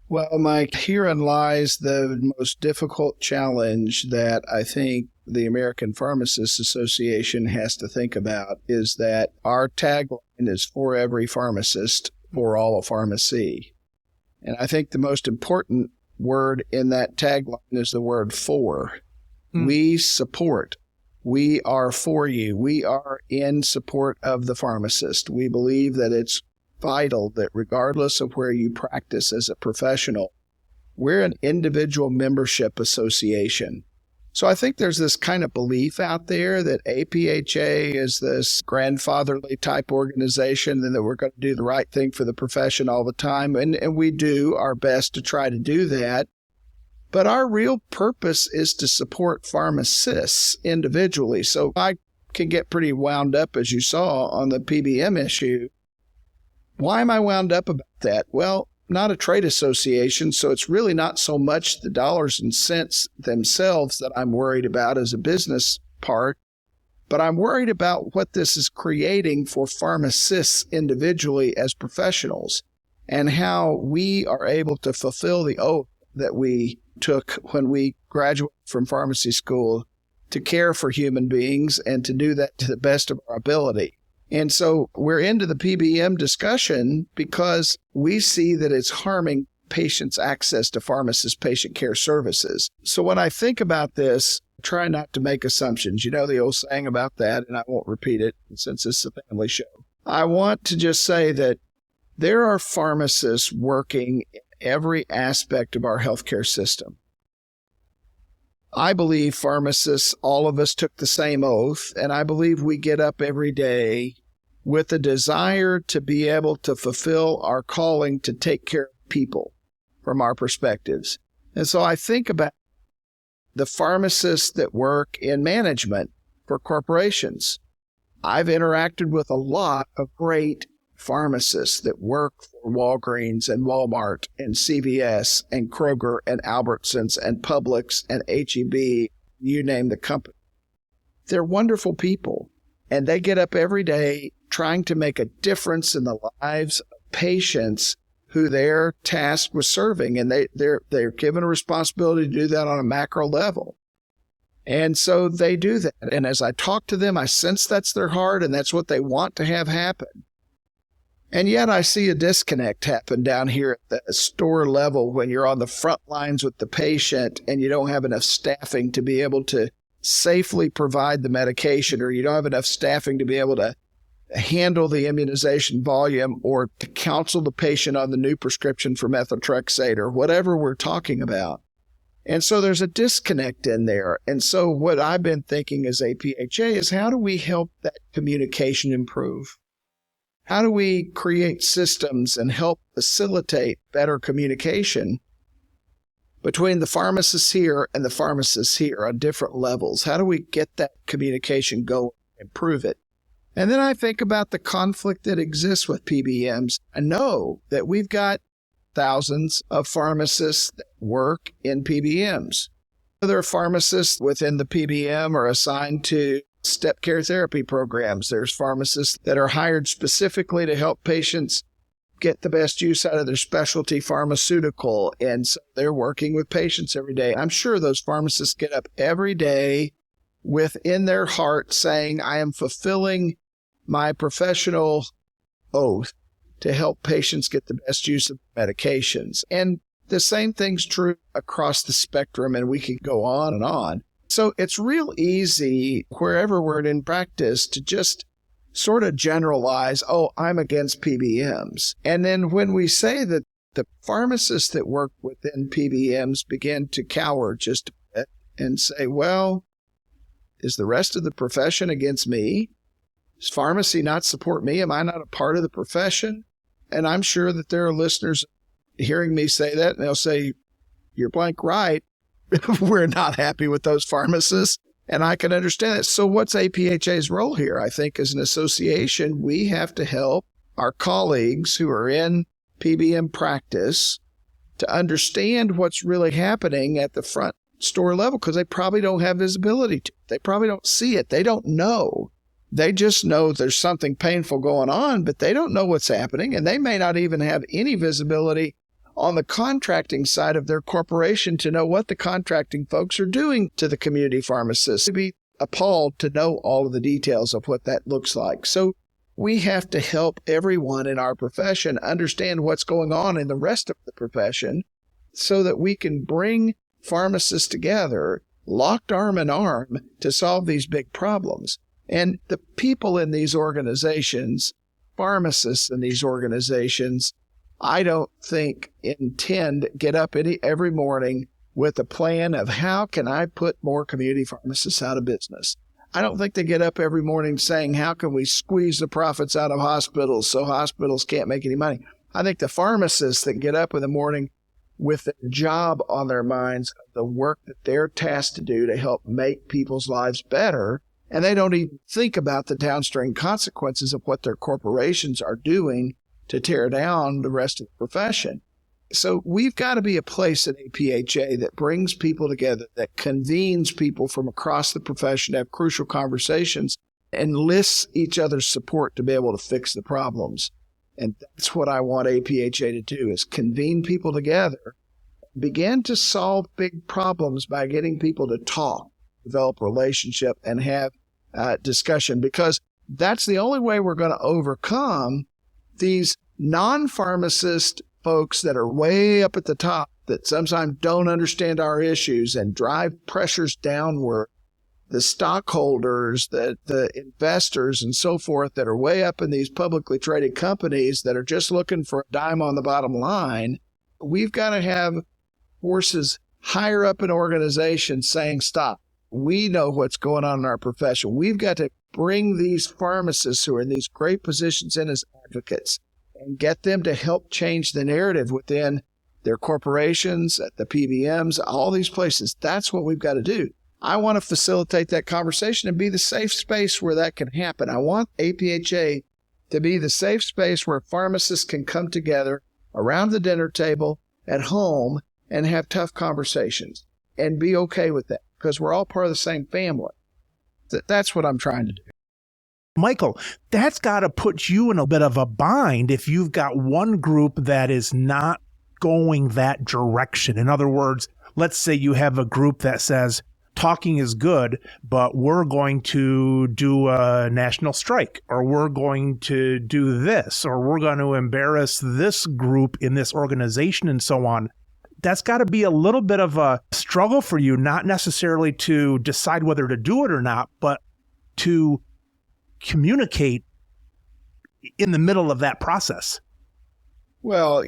Well, Mike, herein lies the most difficult challenge that I think the American Pharmacists Association has to think about, is that our tagline is for every pharmacist, for all of pharmacy. And I think the most important word in that tagline is the word for. We support. We are for you. We are in support of the pharmacist. We believe that it's vital that regardless of where you practice as a professional, we're an individual membership association. So I think there's this kind of belief out there that APhA is this grandfatherly type organization and that we're going to do the right thing for the profession all the time. And we do our best to try to do that. But our real purpose is to support pharmacists individually. So I can get pretty wound up, as you saw, on the PBM issue. Why am I wound up about that? Well, not a trade association, so it's really not so much the dollars and cents themselves that I'm worried about as a business part, but I'm worried about what this is creating for pharmacists individually as professionals and how we are able to fulfill the oath that we took when we graduated from pharmacy school to care for human beings and to do that to the best of our ability. And so we're into the PBM discussion because we see that it's harming patients' access to pharmacist patient care services. So when I think about this, try not to make assumptions. You know the old saying about that, and I won't repeat it since it's a family show. I want to just say that there are pharmacists working in every aspect of our healthcare system. I believe pharmacists, all of us took the same oath, and I believe we get up every day with a desire to be able to fulfill our calling to take care of people from our perspectives. And so I think about the pharmacists that work in management for corporations. I've interacted with a lot of great pharmacists that work for Walgreens and Walmart and CVS and Kroger and Albertsons and Publix and HEB, you name the company. They're wonderful people, and they get up every day trying to make a difference in the lives of patients who they're tasked with serving, and they're given a responsibility to do that on a macro level. And so they do that. And as I talk to them, I sense that's their heart and that's what they want to have happen. And yet I see a disconnect happen down here at the store level when you're on the front lines with the patient and you don't have enough staffing to be able to safely provide the medication, or you don't have enough staffing to be able to handle the immunization volume or to counsel the patient on the new prescription for methotrexate or whatever we're talking about. And so there's a disconnect in there. And so what I've been thinking as APhA is, how do we help that communication improve? How do we create systems and help facilitate better communication between the pharmacists here and the pharmacists here on different levels? How do we get that communication going and improve it? And then I think about the conflict that exists with PBMs. I know that we've got thousands of pharmacists that work in PBMs. Other pharmacists within the PBM are assigned to step care therapy programs. There's pharmacists that are hired specifically to help patients get the best use out of their specialty pharmaceutical. And so they're working with patients every day. I'm sure those pharmacists get up every day within their heart saying, I am fulfilling my professional oath to help patients get the best use of medications. And the same thing's true across the spectrum, and we could go on and on. So it's real easy, wherever we're in practice, to just sort of generalize, oh, I'm against PBMs. And then when we say that the pharmacists that work within PBMs begin to cower just a bit and say, well, is the rest of the profession against me? Does pharmacy not support me? Am I not a part of the profession? And I'm sure that there are listeners hearing me say that, and they'll say, you're blank right. We're not happy with those pharmacists, and I can understand that. So what's APHA's role here? I think as an association, we have to help our colleagues who are in PBM practice to understand what's really happening at the front store level, because they probably don't have visibility to it. They probably don't see it. They don't know. They just know there's something painful going on, but they don't know what's happening, and they may not even have any visibility on the contracting side of their corporation to know what the contracting folks are doing to the community pharmacists. To be appalled to know all of the details of what that looks like. So we have to help everyone in our profession understand what's going on in the rest of the profession so that we can bring pharmacists together, locked arm in arm, to solve these big problems. And the people in these organizations, pharmacists in these organizations, I don't think intend get up every morning with a plan of how can I put more community pharmacists out of business. I don't think they get up every morning saying, how can we squeeze the profits out of hospitals so hospitals can't make any money? I think the pharmacists that get up in the morning with the job on their minds, the work that they're tasked to do to help make people's lives better, and they don't even think about the downstream consequences of what their corporations are doing to tear down the rest of the profession. So we've got to be a place at APhA that brings people together, that convenes people from across the profession to have crucial conversations and lists each other's support to be able to fix the problems. And that's what I want APhA to do, is convene people together, begin to solve big problems by getting people to talk, develop relationship, and have discussion. Because That's the only way we're going to overcome these non-pharmacist folks that are way up at the top that sometimes don't understand our issues and drive pressures downward. The stockholders, the investors and so forth that are way up in these publicly traded companies that are just looking for a dime on the bottom line. We've got to have forces higher up in organizations saying, stop. We know what's going on in our profession. We've got to bring these pharmacists who are in these great positions in as advocates and get them to help change the narrative within their corporations, at the PBMs, all these places. That's what we've got to do. I want to facilitate that conversation and be the safe space where that can happen. I want APhA to be the safe space where pharmacists can come together around the dinner table at home and have tough conversations and be okay with that because we're all part of the same family. That's what I'm trying to do. Michael, that's got to put you in a bit of a bind if you've got one group that is not going that direction. In other words, let's say you have a group that says talking is good, but we're going to do a national strike, or we're going to do this, or we're going to embarrass this group in this organization and so on. That's got to be a little bit of a struggle for you, not necessarily to decide whether to do it or not, but to communicate in the middle of that process. Well,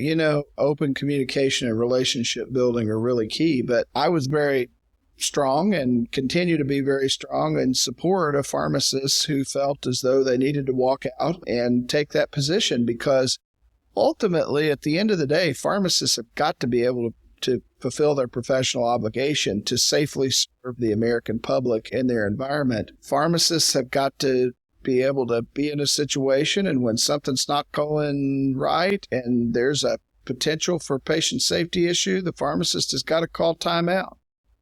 open communication and relationship building are really key, but I was very strong and continue to be very strong in support of pharmacists who felt as though they needed to walk out and take that position, because ultimately, at the end of the day, pharmacists have got to be able to fulfill their professional obligation to safely serve the American public and their environment. Pharmacists have got to be able to be in a situation, and when something's not going right and there's a potential for patient safety issue, the pharmacist has got to call timeout.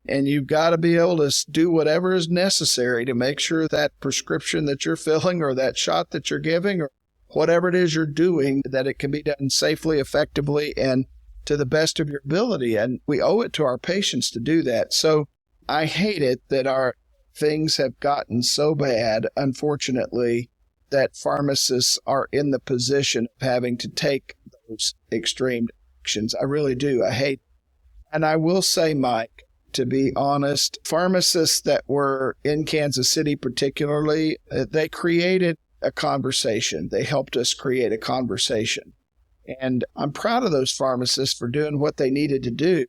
And you've got to be able to do whatever is necessary to make sure that prescription that you're filling or that shot that you're giving or whatever it is you're doing, that it can be done safely, effectively, and to the best of your ability. And we owe it to our patients to do that. So I hate it that our things have gotten so bad, unfortunately, that pharmacists are in the position of having to take those extreme actions. I really do. I hate. And I will say, Mike, to be honest, pharmacists that were in Kansas City particularly, they created a conversation. They helped us create a conversation. And I'm proud of those pharmacists for doing what they needed to do.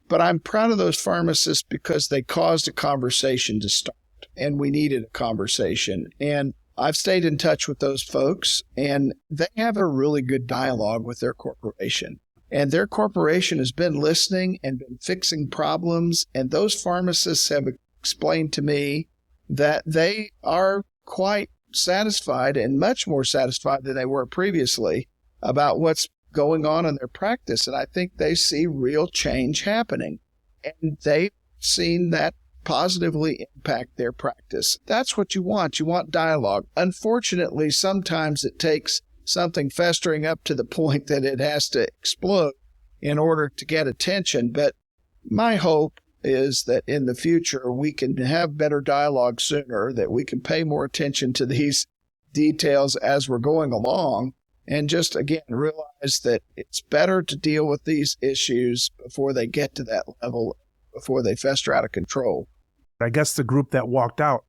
But I'm proud of those pharmacists because they caused a conversation to start, and we needed a conversation. And I've stayed in touch with those folks, and they have a really good dialogue with their corporation. And their corporation has been listening and been fixing problems. And those pharmacists have explained to me that they are quite satisfied, and much more satisfied than they were previously, about what's going on in their practice. And I think they see real change happening. And they've seen that positively impact their practice. That's what you want. You want dialogue. Unfortunately, sometimes it takes something festering up to the point that it has to explode in order to get attention. But my hope is that in the future we can have better dialogue sooner, that we can pay more attention to these details as we're going along, and just, again, realize that it's better to deal with these issues before they get to that level, before they fester out of control. I guess the group that walked out,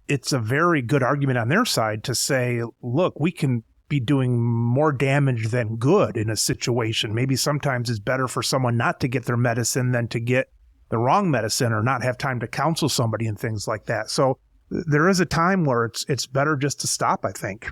it's a very good argument on their side to say, look, we can be doing more damage than good in a situation. Maybe sometimes it's better for someone not to get their medicine than to get the wrong medicine or not have time to counsel somebody and things like that. So there is a time where it's better just to stop, I think.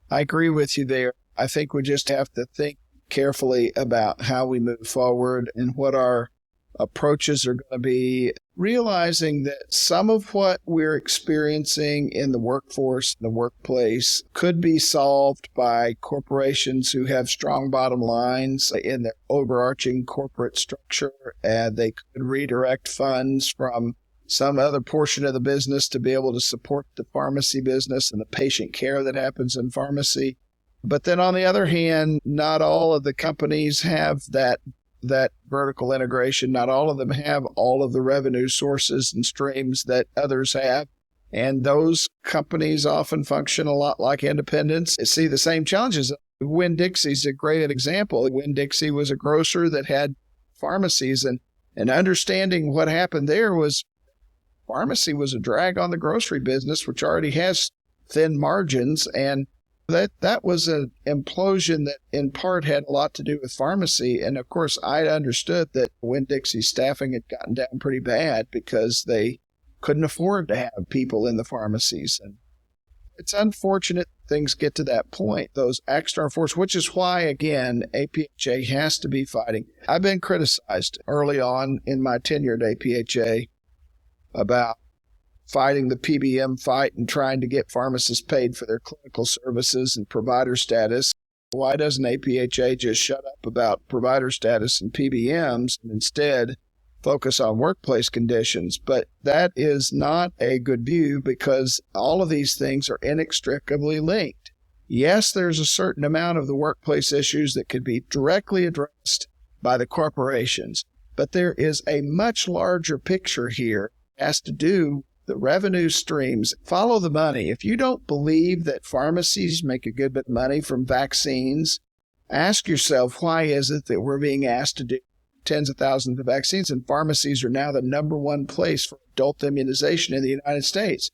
I agree with you there. I think we just have to think carefully about how we move forward and what our approaches are going to be, realizing that some of what we're experiencing in the workforce, the workplace, could be solved by corporations who have strong bottom lines in their overarching corporate structure, and they could redirect funds from some other portion of the business to be able to support the pharmacy business and the patient care that happens in pharmacy. But then on the other hand, not all of the companies have that vertical integration. Not all of them have all of the revenue sources and streams that others have. And those companies often function a lot like independents, see the same challenges. Winn-Dixie's a great example. Winn-Dixie was a grocer that had pharmacies, and understanding what happened there was pharmacy was a drag on the grocery business, which already has thin margins, and that was an implosion that in part had a lot to do with pharmacy. And of course, I understood that Winn-Dixie's staffing had gotten down pretty bad because they couldn't afford to have people in the pharmacies. And it's unfortunate things get to that point, those external forces, which is why, again, APhA has to be fighting. I've been criticized early on in my tenure at APhA about fighting the PBM fight and trying to get pharmacists paid for their clinical services and provider status. Why doesn't APhA just shut up about provider status and PBMs and instead focus on workplace conditions? But that is not a good view because all of these things are inextricably linked. Yes, there's a certain amount of the workplace issues that could be directly addressed by the corporations, but there is a much larger picture here that has to do the revenue streams. Follow the money. If you don't believe that pharmacies make a good bit of money from vaccines, ask yourself, why is it that we're being asked to do tens of thousands of vaccines and pharmacies are now the number one place for adult immunization in the United States?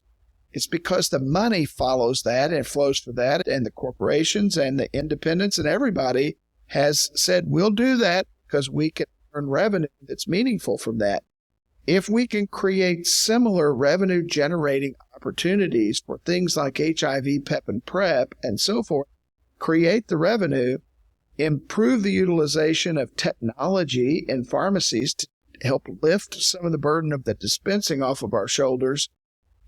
It's because the money follows that and flows for that, and the corporations and the independents and everybody has said, we'll do that because we can earn revenue that's meaningful from that. If we can create similar revenue-generating opportunities for things like HIV, PEP, and PrEP, and so forth, create the revenue, improve the utilization of technology in pharmacies to help lift some of the burden of the dispensing off of our shoulders,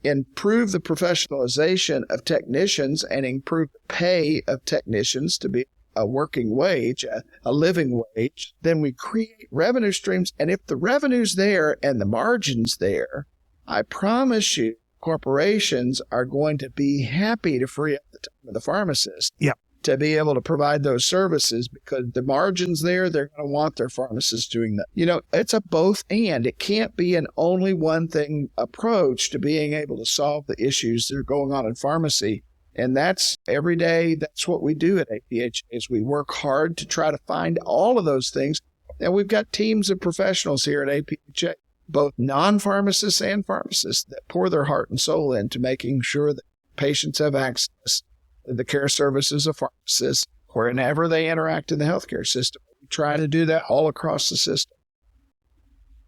improve the professionalization of technicians, and improve the pay of technicians to be a working wage, a living wage, then we create revenue streams. And if the revenue's there and the margin's there, I promise you, corporations are going to be happy to free up the time of the pharmacist to be able to provide those services because the margin's there. They're going to want their pharmacists doing that. You know, it's a both and. It can't be an only one thing approach to being able to solve the issues that are going on in pharmacy. And that's every day. That's what we do at APhA is we work hard to try to find all of those things. And we've got teams of professionals here at APhA, both non-pharmacists and pharmacists, that pour their heart and soul into making sure that patients have access to the care services of pharmacists whenever they interact in the healthcare system. We try to do that all across the system.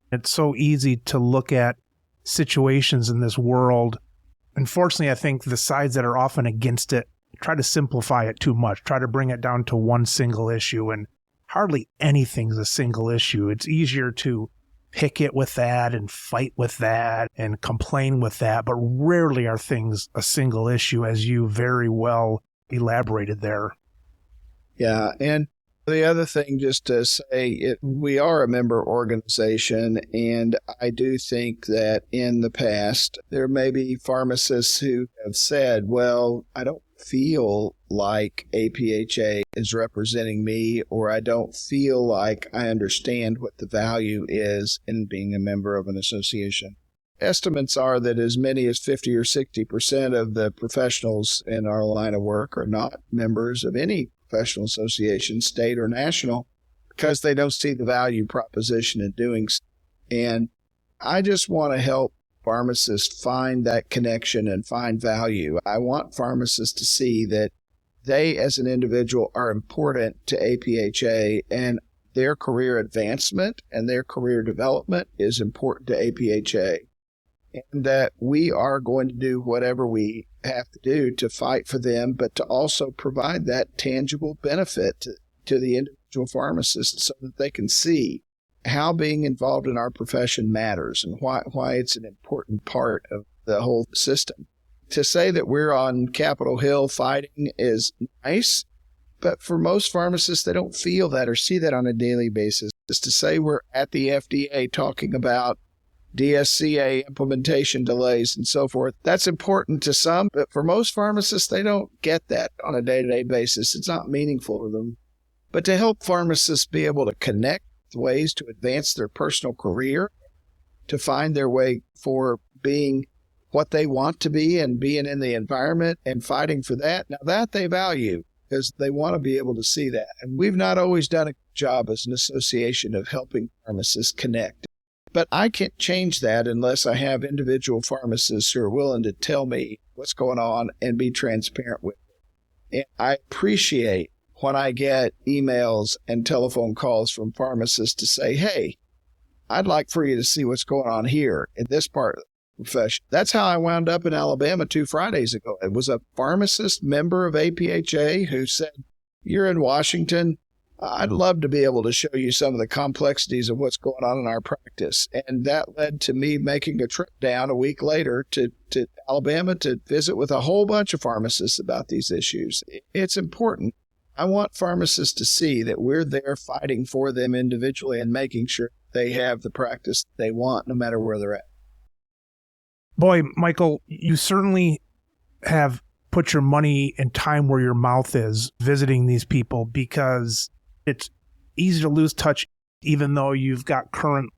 It's so easy to look at situations in this world. Unfortunately, I think the sides that are often against it try to simplify it too much, try to bring it down to one single issue, and hardly anything's a single issue. It's easier to pick it with that and fight with that and complain with that, but rarely are things a single issue, as you very well elaborated there. Yeah, and the other thing, just to say, we are a member organization, and I do think that in the past, there may be pharmacists who have said, well, I don't feel like APhA is representing me, or I don't feel like I understand what the value is in being a member of an association. Estimates are that as many as 50 or 60% of the professionals in our line of work are not members of any professional association, state or national, because they don't see the value proposition in doing so. And I just want to help pharmacists find that connection and find value. I want pharmacists to see that they as an individual are important to APhA, and their career advancement and their career development is important to APhA, and that we are going to do whatever we have to do to fight for them, but to also provide that tangible benefit to the individual pharmacist so that they can see how being involved in our profession matters and why it's an important part of the whole system. To say that we're on Capitol Hill fighting is nice, but for most pharmacists, they don't feel that or see that on a daily basis. Just to say we're at the FDA talking about DSCA implementation delays and so forth, that's important to some, but for most pharmacists, they don't get that on a day-to-day basis. It's not meaningful to them. But to help pharmacists be able to connect ways to advance their personal career, to find their way for being what they want to be and being in the environment and fighting for that. Now that they value because they want to be able to see that. And we've not always done a good job as an association of helping pharmacists connect. But I can't change that unless I have individual pharmacists who are willing to tell me what's going on and be transparent with it. And I appreciate when I get emails and telephone calls from pharmacists to say, hey, I'd like for you to see what's going on here in this part of the profession. That's how I wound up in Alabama 2 Fridays ago. It was a pharmacist member of APhA who said, you're in Washington. I'd love to be able to show you some of the complexities of what's going on in our practice. And that led to me making a trip down a week later to Alabama to visit with a whole bunch of pharmacists about these issues. It's important. I want pharmacists to see that we're there fighting for them individually and making sure they have the practice they want no matter where they're at. Boy, Michael, you certainly have put your money and time where your mouth is visiting these people, because it's easy to lose touch even though you've got current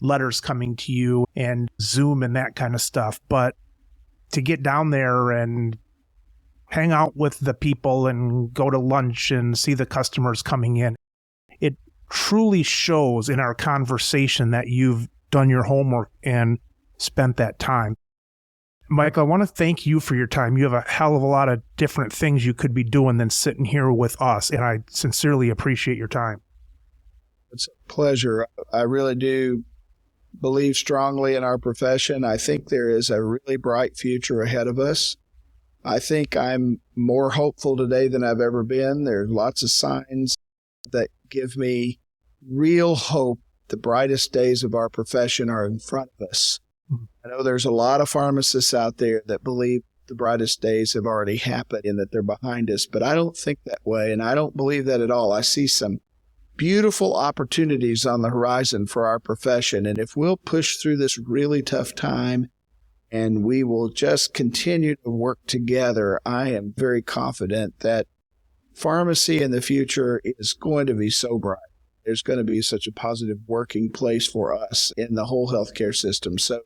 letters coming to you and Zoom and that kind of stuff. But to get down there and hang out with the people and go to lunch and see the customers coming in, it truly shows in our conversation that you've done your homework and spent that time. Michael, I want to thank you for your time. You have a hell of a lot of different things you could be doing than sitting here with us, and I sincerely appreciate your time. It's a pleasure. I really do believe strongly in our profession. I think there is a really bright future ahead of us. I think I'm more hopeful today than I've ever been. There are lots of signs that give me real hope. The brightest days of our profession are in front of us. I know there's a lot of pharmacists out there that believe the brightest days have already happened and that they're behind us, but I don't think that way, and I don't believe that at all. I see some beautiful opportunities on the horizon for our profession, and if we'll push through this really tough time and we will just continue to work together, I am very confident that pharmacy in the future is going to be so bright. There's going to be such a positive working place for us in the whole healthcare system. So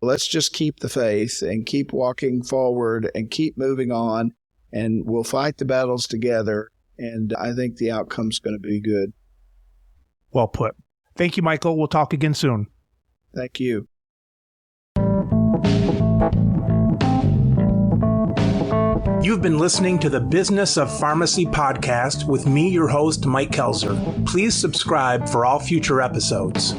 let's just keep the faith and keep walking forward and keep moving on, and we'll fight the battles together, and I think the outcome's going to be good. Well put. Thank you, Michael. We'll talk again soon. Thank you. You've been listening to the Business of Pharmacy podcast with me, your host, Mike Kelzer. Please subscribe for all future episodes.